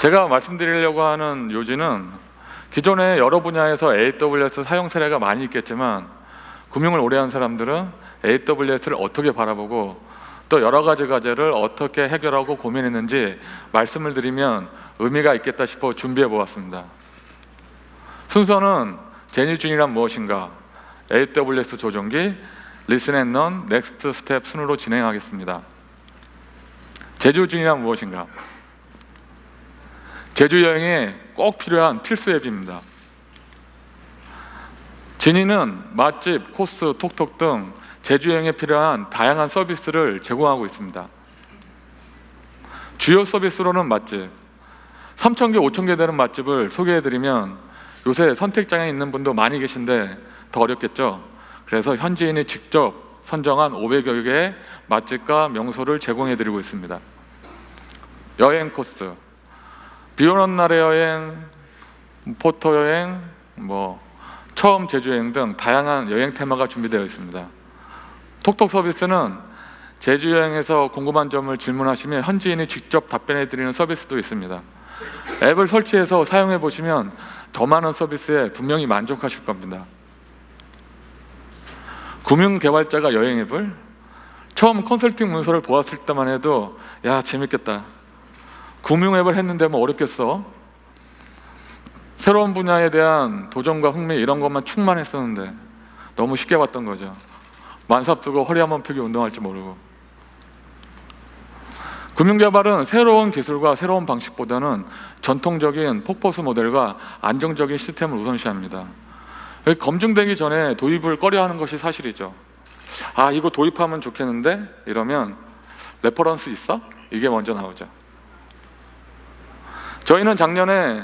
제가 말씀드리려고 하는 요지는 기존에 여러 분야에서 AWS 사용 사례가 많이 있겠지만 금융을 오래 한 사람들은 AWS를 어떻게 바라보고 또 여러 가지 과제를 어떻게 해결하고 고민했는지 말씀을 드리면 의미가 있겠다 싶어 준비해 보았습니다. 순서는 제니준이란 무엇인가, AWS 조정기, Listen and Learn, Next Step 순으로 진행하겠습니다. 제주준이란 무엇인가? 제주 여행에 꼭 필요한 필수 앱입니다. 진이는 맛집, 코스, 톡톡 등 제주 여행에 필요한 다양한 서비스를 제공하고 있습니다. 주요 서비스로는 맛집, 3,000개, 5,000개 되는 맛집을 소개해드리면 요새 선택장애 있는 분도 많이 계신데 더 어렵겠죠. 그래서 현지인이 직접 선정한 500여 개의 맛집과 명소를 제공해드리고 있습니다. 여행 코스, 비 오는 날의 여행, 포토 여행, 처음 제주 여행 등 다양한 여행 테마가 준비되어 있습니다. 톡톡 서비스는 제주 여행에서 궁금한 점을 질문하시면 현지인이 직접 답변해 드리는 서비스도 있습니다. 앱을 설치해서 사용해 보시면 더 많은 서비스에 분명히 만족하실 겁니다. 금융개발자가 여행 앱을, 처음 컨설팅 문서를 보았을 때만 해도 야 재밌겠다, 금융 앱을 했는데 뭐 어렵겠어, 새로운 분야에 대한 도전과 흥미 이런 것만 충만했었는데 너무 쉽게 봤던 거죠. 만삽 두고 허리 한번 펴기 운동할 줄 모르고. 금융개발은 새로운 기술과 새로운 방식보다는 전통적인 폭포수 모델과 안정적인 시스템을 우선시합니다. 검증되기 전에 도입을 꺼려하는 것이 사실이죠. 아, 이거 도입하면 좋겠는데? 이러면 레퍼런스 있어? 이게 먼저 나오죠. 저희는 작년에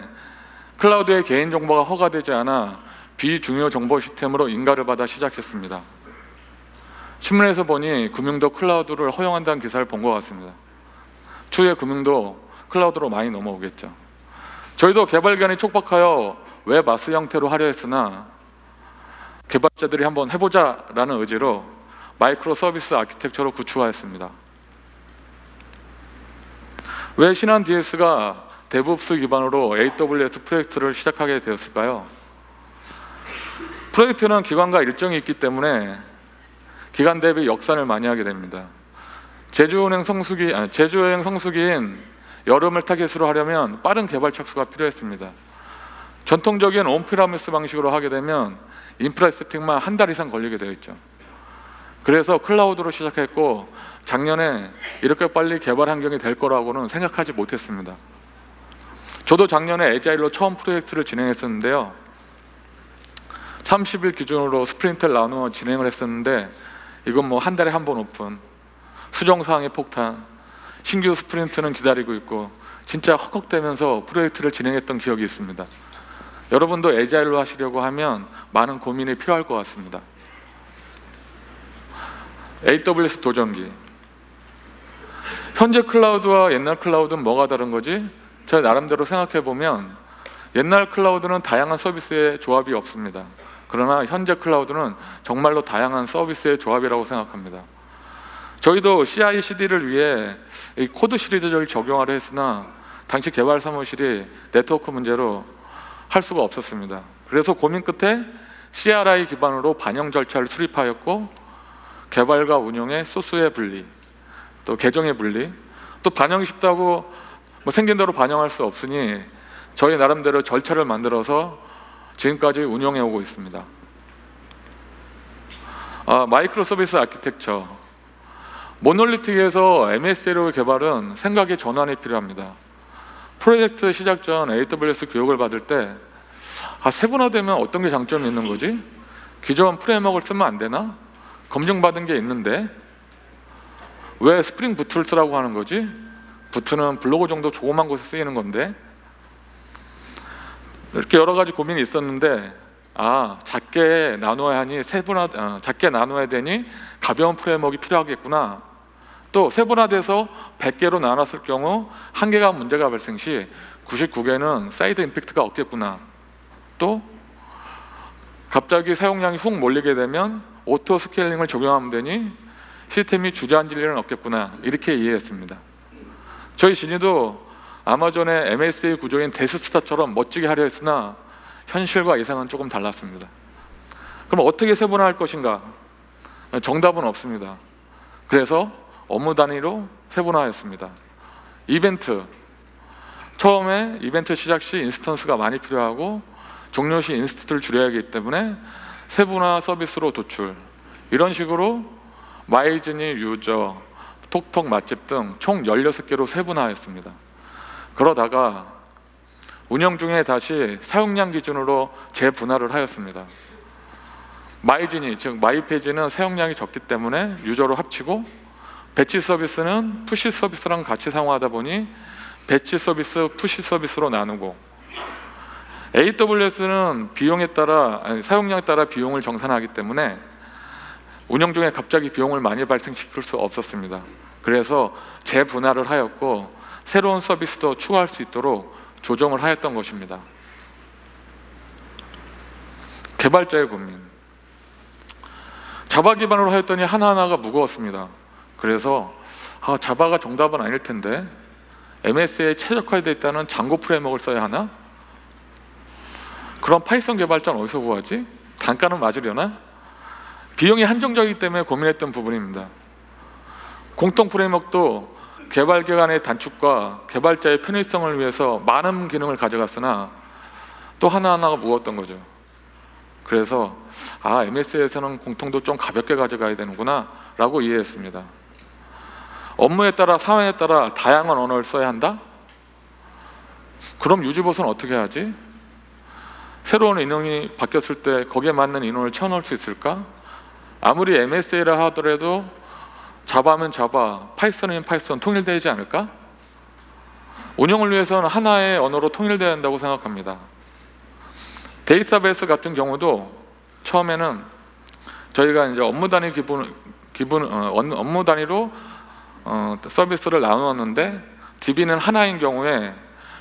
클라우드에 개인정보가 허가되지 않아 비중요 정보 시스템으로 인가를 받아 시작했습니다. 신문에서 보니 금융도 클라우드를 허용한다는 기사를 본 것 같습니다. 추후에 금융도 클라우드로 많이 넘어오겠죠. 저희도 개발 기간이 촉박하여 웹 아스 형태로 하려 했으나 개발자들이 한번 해보자 라는 의지로 마이크로 서비스 아키텍처로 구축하였습니다. 왜 신한 DS가 데브옵스 기반으로 AWS 프로젝트를 시작하게 되었을까요? 프로젝트는 기간과 일정이 있기 때문에 기간 대비 역산을 많이 하게 됩니다. 제주여행 성수기인 여름을 타깃으로 하려면 빠른 개발 착수가 필요했습니다. 전통적인 온프리미스 방식으로 하게 되면 인프라 세팅만 한 달 이상 걸리게 되어 있죠. 그래서 클라우드로 시작했고 작년에 이렇게 빨리 개발 환경이 될 거라고는 생각하지 못했습니다. 저도 작년에 애자일로 처음 프로젝트를 진행했었는데요, 30일 기준으로 스프린트를 나누어 진행을 했었는데 이건 한 달에 한 번 오픈, 수정사항의 폭탄, 신규 스프린트는 기다리고 있고 진짜 헉헉대면서 프로젝트를 진행했던 기억이 있습니다. 여러분도 애자일로 하시려고 하면 많은 고민이 필요할 것 같습니다. AWS 도전기, 현재 클라우드와 옛날 클라우드는 뭐가 다른 거지? 저 나름대로 생각해보면 옛날 클라우드는 다양한 서비스의 조합이 없습니다. 그러나 현재 클라우드는 정말로 다양한 서비스의 조합이라고 생각합니다. 저희도 CI/CD를 위해 이 코드 시리즈를 적용하려 했으나 당시 개발 사무실이 네트워크 문제로 할 수가 없었습니다. 그래서 고민 끝에 CRI 기반으로 반영 절차를 수립하였고 개발과 운영의 소스의 분리, 또 계정의 분리, 또 반영이 쉽다고 생긴 대로 반영할 수 없으니 저희 나름대로 절차를 만들어서 지금까지 운영해 오고 있습니다. 마이크로 서비스 아키텍처, 모놀리틱에서 MSL의 개발은 생각의 전환이 필요합니다. 프로젝트 시작 전 AWS 교육을 받을 때 세분화되면 어떤 게 장점이 있는 거지? 기존 프레임워크를 쓰면 안 되나? 검증받은 게 있는데 왜 스프링 부트를 쓰라고 하는 거지? 부트는 블로그 정도 조그만 곳에 쓰이는 건데. 이렇게 여러 가지 고민이 있었는데 작게 나눠야 하니 작게 나눠야 되니 가벼운 프레임워크가 필요하겠구나. 또 세분화돼서 100개로 나눴을 경우 1개가 문제가 발생 시 99개는 사이드 임팩트가 없겠구나. 또 갑자기 사용량이 훅 몰리게 되면 오토 스케일링을 적용하면 되니 시스템이 주저앉을 일은 없겠구나. 이렇게 이해했습니다. 저희 진이도 아마존의 MSA 구조인 데스스타처럼 멋지게 하려 했으나 현실과 예상은 조금 달랐습니다. 그럼 어떻게 세분화할 것인가? 정답은 없습니다. 그래서 업무 단위로 세분화했습니다. 이벤트, 처음에 이벤트 시작 시 인스턴스가 많이 필요하고 종료 시 인스턴스를 줄여야 하기 때문에 세분화 서비스로 도출, 이런 식으로 마이즈니 유저, 톡톡 맛집 등 총 16개로 세분화했습니다. 그러다가 운영 중에 다시 사용량 기준으로 재분할을 하였습니다. 마이지니, 즉 마이페이지는 사용량이 적기 때문에 유저로 합치고, 배치 서비스는 푸시 서비스랑 같이 사용하다 보니 배치 서비스, 푸시 서비스로 나누고, AWS는 비용에 따라, 사용량에 따라 비용을 정산하기 때문에 운영 중에 갑자기 비용을 많이 발생시킬 수 없었습니다. 그래서 재분할을 하였고 새로운 서비스도 추가할 수 있도록 조정을 하였던 것입니다. 개발자의 고민. 자바 기반으로 하였더니 하나하나가 무거웠습니다. 그래서 자바가 정답은 아닐 텐데 MSA에 최적화되어 있다는 장고 프레임워크를 써야 하나? 그럼 파이썬 개발자는 어디서 구하지? 단가는 맞으려나? 비용이 한정적이기 때문에 고민했던 부분입니다. 공통 프레임워크도 개발 기간의 단축과 개발자의 편의성을 위해서 많은 기능을 가져갔으나 또 하나하나가 무거웠던 거죠. 그래서 MSA에서는 공통도 좀 가볍게 가져가야 되는구나 라고 이해했습니다. 업무에 따라, 상황에 따라 다양한 언어를 써야 한다? 그럼 유지보수는 어떻게 하지? 새로운 인원이 바뀌었을 때 거기에 맞는 인원을 채워넣을 수 있을까? 아무리 MSA라 하더라도 자바면 자바, 파이썬이면 파이썬 통일되지 않을까? 운영을 위해서는 하나의 언어로 통일되어야 한다고 생각합니다. 데이터베이스 같은 경우도 처음에는 저희가 이제 업무 단위 업무 단위로 서비스를 나누었는데 DB는 하나인 경우에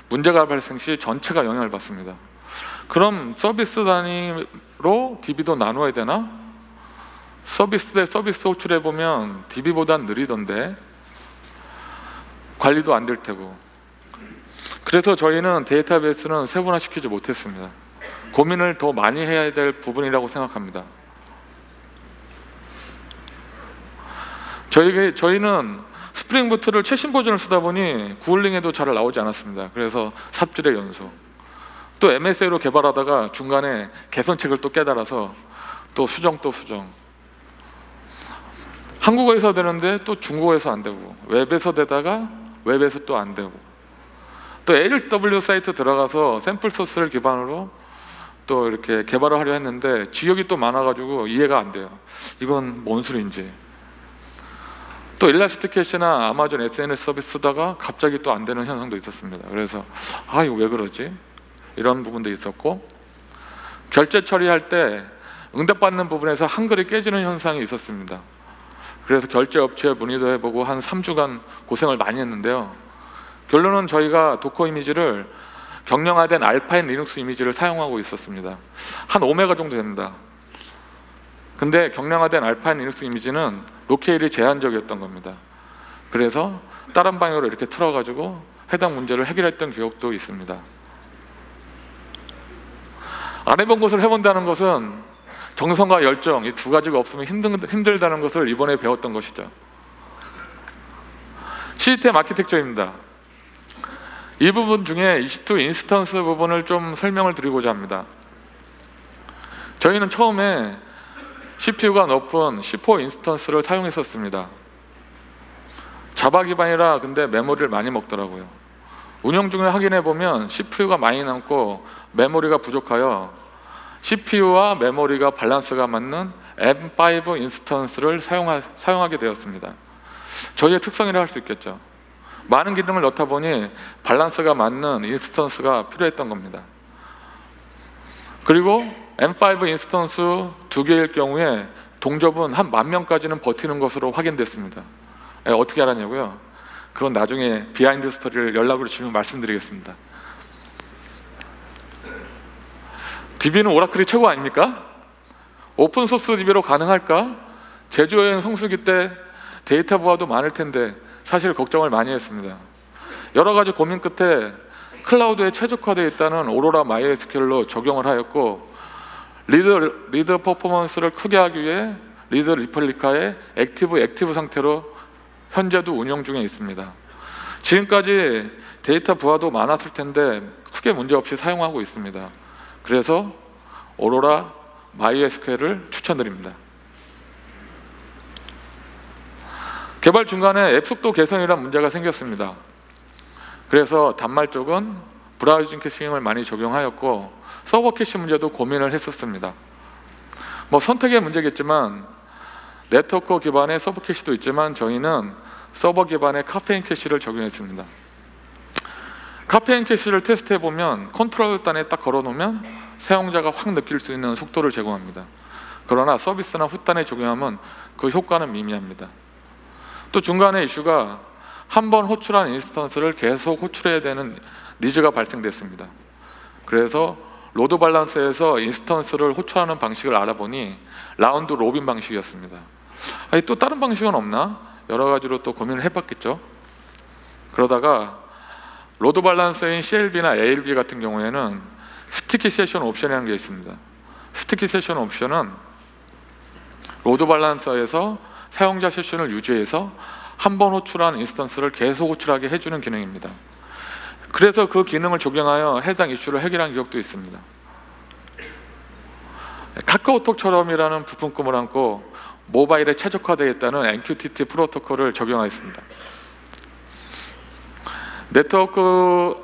문제가 발생 시 전체가 영향을 받습니다. 그럼 서비스 단위로 DB도 나누어야 되나? 서비스 대 서비스 호출해 보면 DB보단 느리던데 관리도 안 될 테고. 그래서 저희는 데이터베이스는 세분화시키지 못했습니다. 고민을 더 많이 해야 될 부분이라고 생각합니다. 저희는 스프링 부트를 최신 버전을 쓰다 보니 구글링에도 잘 나오지 않았습니다. 그래서 삽질의 연속. 또 MSA로 개발하다가 중간에 개선책을 또 깨달아서 또 수정. 한국어에서 되는데 또 중국어에서 안 되고, 웹에서 되다가 웹에서 또 안 되고, 또 AW 사이트 들어가서 샘플 소스를 기반으로 또 이렇게 개발을 하려 했는데 지역이 또 많아가지고 이해가 안 돼요. 이건 뭔 소리인지. 또 일라스틱캐시나 아마존 SNS 서비스 쓰다가 갑자기 또 안 되는 현상도 있었습니다. 그래서 이거 왜 그러지? 이런 부분도 있었고, 결제 처리할 때 응답받는 부분에서 한글이 깨지는 현상이 있었습니다. 그래서 결제 업체에 문의도 해보고 한 3주간 고생을 많이 했는데요. 결론은 저희가 도커 이미지를 경량화된 알파인 리눅스 이미지를 사용하고 있었습니다. 한 5메가 정도 됩니다. 근데 경량화된 알파인 리눅스 이미지는 로케일이 제한적이었던 겁니다. 그래서 다른 방향으로 이렇게 틀어가지고 해당 문제를 해결했던 기억도 있습니다. 안 해본 것을 해본다는 것은 정성과 열정, 이 두 가지가 없으면 힘들다는 것을 이번에 배웠던 것이죠. 시스템 아키텍처입니다. 이 부분 중에 EC2 인스턴스 부분을 좀 설명을 드리고자 합니다. 저희는 처음에 CPU가 높은 C4 인스턴스를 사용했었습니다. 자바 기반이라 근데 메모리를 많이 먹더라고요. 운영 중에 확인해 보면 CPU가 많이 남고 메모리가 부족하여 CPU와 메모리가 밸런스가 맞는 M5 인스턴스를 사용하게 되었습니다. 저희의 특성이라 할 수 있겠죠. 많은 기능을 넣다 보니 밸런스가 맞는 인스턴스가 필요했던 겁니다. 그리고 M5 인스턴스 2개일 경우에 동접은 한 10,000명까지는 버티는 것으로 확인됐습니다. 어떻게 알았냐고요? 그건 나중에 비하인드 스토리를 연락으로 주면 말씀드리겠습니다. DB는 오라클이 최고 아닙니까? 오픈소스 DB로 가능할까? 제주여행 성수기 때 데이터 부하도 많을 텐데 사실 걱정을 많이 했습니다. 여러 가지 고민 끝에 클라우드에 최적화되어 있다는 오로라 MySQL로 적용을 하였고, 리드 퍼포먼스를 크게 하기 위해 리드 리플리카의 액티브 상태로 현재도 운영 중에 있습니다. 지금까지 데이터 부하도 많았을 텐데 크게 문제없이 사용하고 있습니다. 그래서 오로라 MySQL을 추천드립니다. 개발 중간에 앱 속도 개선이란 문제가 생겼습니다. 그래서 단말 쪽은 브라우징 캐싱을 많이 적용하였고, 서버 캐시 문제도 고민을 했었습니다. 선택의 문제겠지만 네트워크 기반의 서버 캐시도 있지만 저희는 서버 기반의 카페인 캐시를 적용했습니다. 카페인 캐시를 테스트해보면 컨트롤 단에 딱 걸어놓으면 사용자가 확 느낄 수 있는 속도를 제공합니다. 그러나 서비스나 후단에 적용하면 그 효과는 미미합니다. 또 중간에 이슈가 한 번 호출한 인스턴스를 계속 호출해야 되는 니즈가 발생됐습니다. 그래서 로드 밸런서에서 인스턴스를 호출하는 방식을 알아보니 라운드 로빈 방식이었습니다. 아니, 또 다른 방식은 없나? 여러 가지로 또 고민을 해봤겠죠. 그러다가 로드 밸런서인 CLB나 ALB 같은 경우에는 스티키 세션 옵션이라는 게 있습니다. 스티키 세션 옵션은 로드 밸런서에서 사용자 세션을 유지해서 한 번 호출한 인스턴스를 계속 호출하게 해주는 기능입니다. 그래서 그 기능을 적용하여 해당 이슈를 해결한 기억도 있습니다. 카카오톡처럼이라는 부품꿈을 안고 모바일에 최적화되어 있다는 MQTT 프로토콜을 적용하였습니다. 네트워크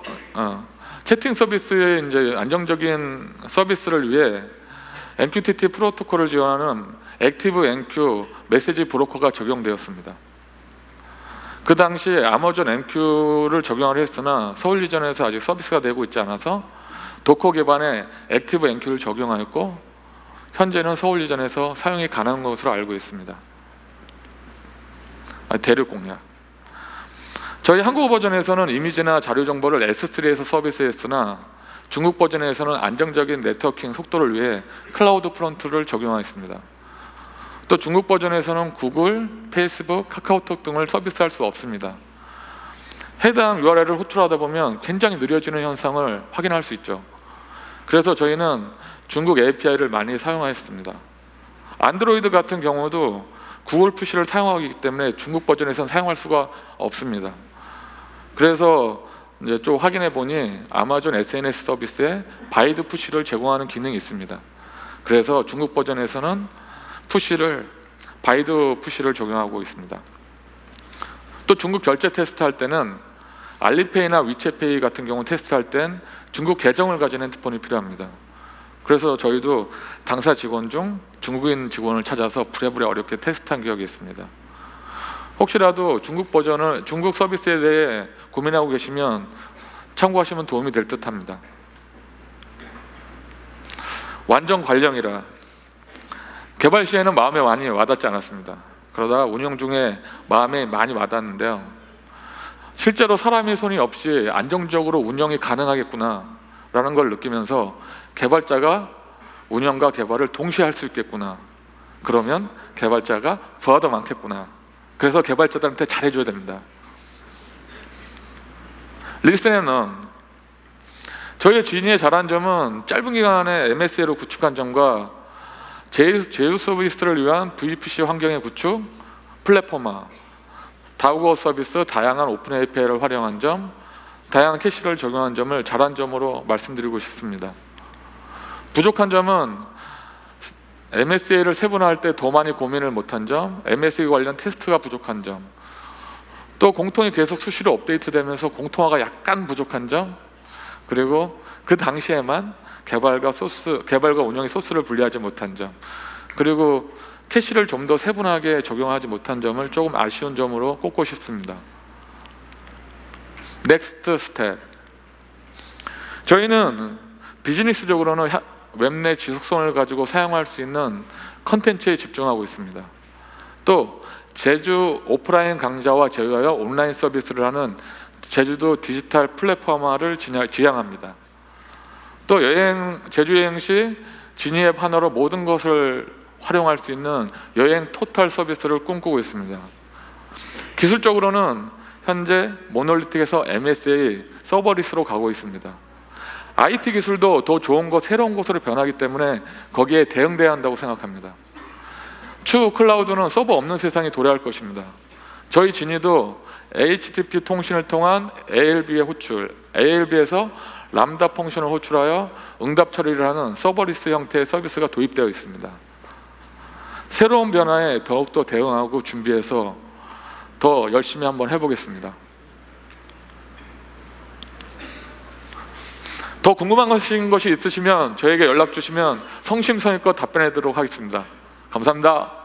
채팅 서비스의 이제 안정적인 서비스를 위해 MQTT 프로토콜을 지원하는 액티브 MQ 메시지 브로커가 적용되었습니다. 그 당시 아마존 MQ를 적용을 했으나 서울 리전에서 아직 서비스가 되고 있지 않아서 도커 기반의 액티브 MQ를 적용하였고, 현재는 서울 리전에서 사용이 가능한 것으로 알고 있습니다. 대륙 공략. 저희 한국 버전에서는 이미지나 자료 정보를 S3에서 서비스했으나 중국 버전에서는 안정적인 네트워킹 속도를 위해 클라우드 프론트를 적용하였습니다. 또 중국 버전에서는 구글, 페이스북, 카카오톡 등을 서비스할 수 없습니다. 해당 URL을 호출하다 보면 굉장히 느려지는 현상을 확인할 수 있죠. 그래서 저희는 중국 API를 많이 사용하였습니다. 안드로이드 같은 경우도 구글 푸시를 사용하기 때문에 중국 버전에서는 사용할 수가 없습니다. 그래서 이제 좀 확인해 보니 아마존 SNS 서비스에 바이드 푸시를 제공하는 기능이 있습니다. 그래서 중국 버전에서는 바이드 푸시를 적용하고 있습니다. 또 중국 결제 테스트할 때는 알리페이나 위챗페이 같은 경우 테스트할 땐 중국 계정을 가진 핸드폰이 필요합니다. 그래서 저희도 당사 직원 중 중국인 직원을 찾아서 부랴부랴 어렵게 테스트한 기억이 있습니다. 혹시라도 중국 서비스에 대해 고민하고 계시면 참고하시면 도움이 될 듯 합니다. 완전 관령이라. 개발 시에는 마음에 많이 와닿지 않았습니다. 그러다가 운영 중에 마음에 많이 와닿는데요, 실제로 사람의 손이 없이 안정적으로 운영이 가능하겠구나 라는 걸 느끼면서 개발자가 운영과 개발을 동시에 할 수 있겠구나, 그러면 개발자가 부하도 많겠구나, 그래서 개발자들한테 잘해줘야 됩니다. 리스앤런. 저희의 진이의 잘한 점은 짧은 기간에 MSA로 구축한 점과 제휴 서비스를 위한 VPC 환경의 구축, 플랫폼화, 다국어 서비스, 다양한 오픈 API를 활용한 점, 다양한 캐시를 적용한 점을 잘한 점으로 말씀드리고 싶습니다. 부족한 점은 MSA를 세분화할 때 더 많이 고민을 못한 점, MSA 관련 테스트가 부족한 점, 또 공통이 계속 수시로 업데이트되면서 공통화가 약간 부족한 점, 그리고 그 당시에만 개발과 운영의 소스를 분리하지 못한 점, 그리고 캐시를 좀 더 세분하게 적용하지 못한 점을 조금 아쉬운 점으로 꼽고 싶습니다. 넥스트 스텝. 저희는 비즈니스적으로는 웹 내 지속성을 가지고 사용할 수 있는 컨텐츠에 집중하고 있습니다. 또 제주 오프라인 강좌와 제휴하여 온라인 서비스를 하는 제주도 디지털 플랫폼화를 지향합니다. 또 제주 여행 시 지니앱 하나로 모든 것을 활용할 수 있는 여행 토탈 서비스를 꿈꾸고 있습니다. 기술적으로는 현재 모놀리틱에서 MSA, 서버리스로 가고 있습니다. IT 기술도 더 좋은 것, 새로운 것으로 변하기 때문에 거기에 대응돼야 한다고 생각합니다. 추후 클라우드는 서버 없는 세상이 도래할 것입니다. 저희 진이도 HTTP 통신을 통한 ALB의 호출, ALB에서 람다 펑션을 호출하여 응답 처리를 하는 서버리스 형태의 서비스가 도입되어 있습니다. 새로운 변화에 더욱더 대응하고 준비해서 더 열심히 한번 해보겠습니다. 더 궁금한 것이 있으시면 저에게 연락 주시면 성심성의껏 답변해 드리도록 하겠습니다. 감사합니다.